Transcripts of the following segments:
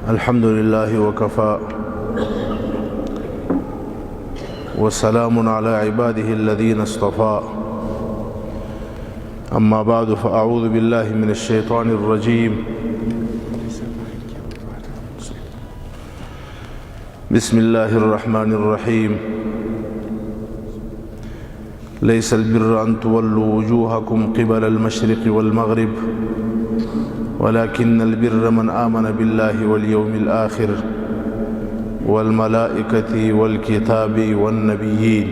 الحمد لله وكفى وسلام على عباده الذين اصطفى أما بعد فأعوذ بالله من الشيطان الرجيم بسم الله الرحمن الرحيم ليس البر أن تولوا وجوهكم قبل المشرق والمغرب ولكن البر من آمن بالله واليوم الآخر والملائكة والكتاب والنبيين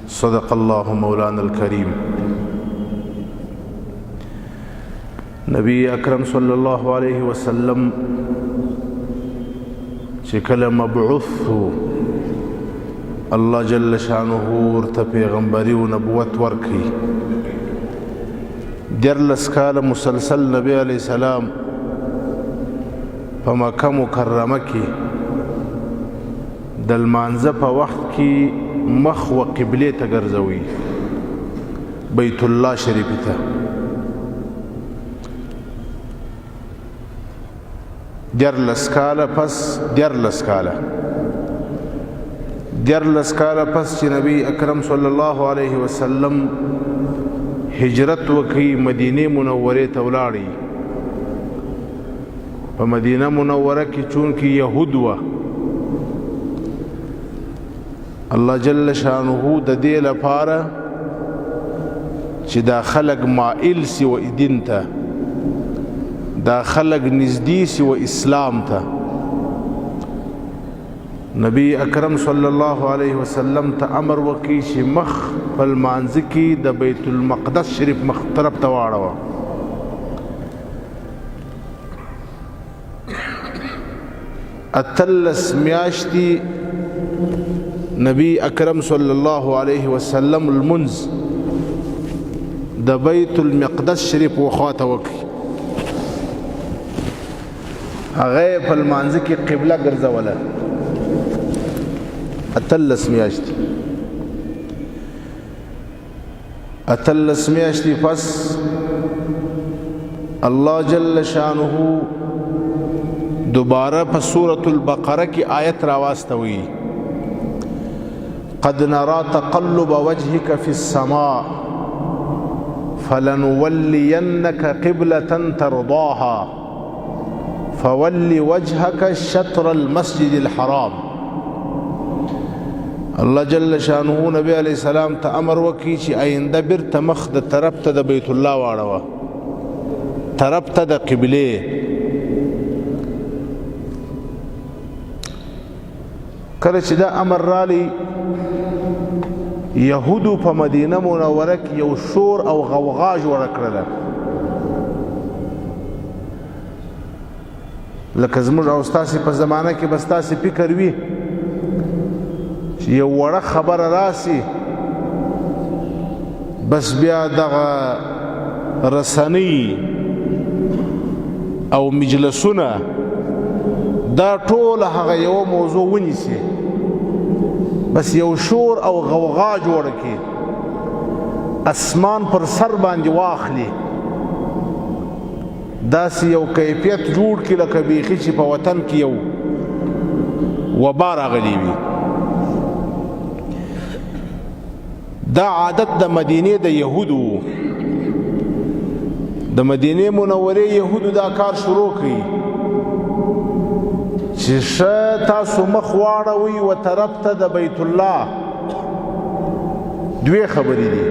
صدق الله مولانا الكريم. نبي اکرم صلی الله علیه وسلم چې کله مبعوث الله جل شانه ورته پیغمبري او نبوت ورکړي، 14 کاله مسلسل نبی علیہ السلام په مکه مکرمه کې د لمانځه په وخت کې مخ و قبله ته ګرځوي، بیت الله شریف ته. 14 کاله پس 14 کاله پس چې نبی اکرم صلی الله علیه وسلم هجرت وکړي، مدینه منوره ته ولاړی. په مدینه منوره کې چون کې يهود و، الله جل شانه د دې لپاره چې دا خلق مائل سی و دین ته، دا خلق نزدې سی و اسلام ته، نبی اکرم صلی الله علیه وسلم ته امر وکړي چې مخ په لمانځه کې د بیت المقدس شریف مخ طرف ته واړوه. اتلس میاشتې نبی اکرم صلی الله علیه وسلم المنز د بیت المقدس شریف وخواته وکړي، هغه په لمانځه کې قبله ګرځوله. اتلس میاشتې پس الله جل شانه دوباره په سورة البقره کې آیت راواستوي، قد نرى تقلب وجهك في السماء فلنولينك قبلة ترضاها فول وجهك شطر المسجد الحرام. الله جل شانه نبی علیہ السلام ته امر وکړي چې آینده بیرته مخ د طرف ته د بیت الله واړوه، طرف ته د قبله. کله چې دا امر رالی، یهودو په مدینه منوره کې یو شور او غوغا جوړه کړله، لکه زموږ او ستاسې په زمانه کې به ستاسې فکر وي چې یو وړه خبره راسي بس بیا دغه رسنۍ او مجلسونه دا ټول هغه یو موضوع ونیسي، بس یو شور او غوغا جوړه کړي، اسمان پر سر باندې واخلي، داسې یو کیفیت جوړ کړي لکه بیخي چې په وطن کې یو وبا راغلی وي. دا عادت د مدینه د یهودو، د مدینه منوره یهودو دا کار شروع کړي چې ښه تاسو مخ واړوئ و طرف ته د بیت الله. دوی خبرې دي،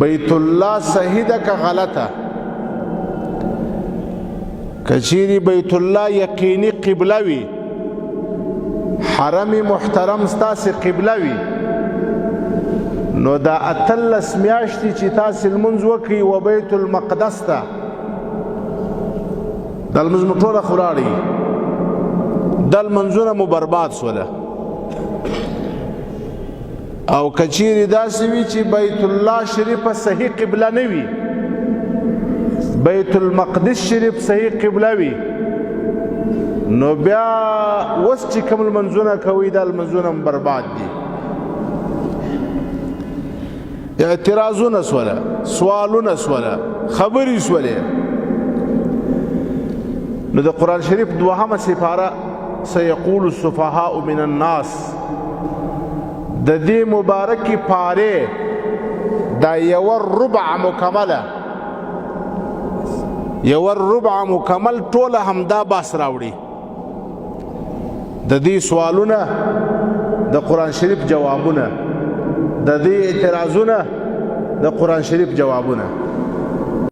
بیت الله صحیح ده که غلطه؟ که چیرې بیت الله یقیني قبله وي، حرم محترم ستاسې قبله وي، نو دا 18 میاشتې چې تاسې لمونځ وکړئ و بیت المقدس ته، دا لمونځ مو ټوله خولاړئ، دا لمونځونه مو برباد سوله. او که چیرې داسې وي چې بیت الله شریفه صحیح قبله نه وي، بیت المقدس شریف صحیح قبله وي، نو بیا اوس چې کوم لمونځونه کوئ دا لمونځونه برباد دي. اعتراضونه سوله، سوالونه سوله، خبرې سوله. نو د قرآن شریف دوهمه سپاره سيقول السفهاء من الناس د دې مبارکي پاره دا یو ربع مکمله ټوله همدا باس راوړي د دې سوالونه د قرآن شریف جوابونه د دې اعتراضونه د قرآن شریف جوابونه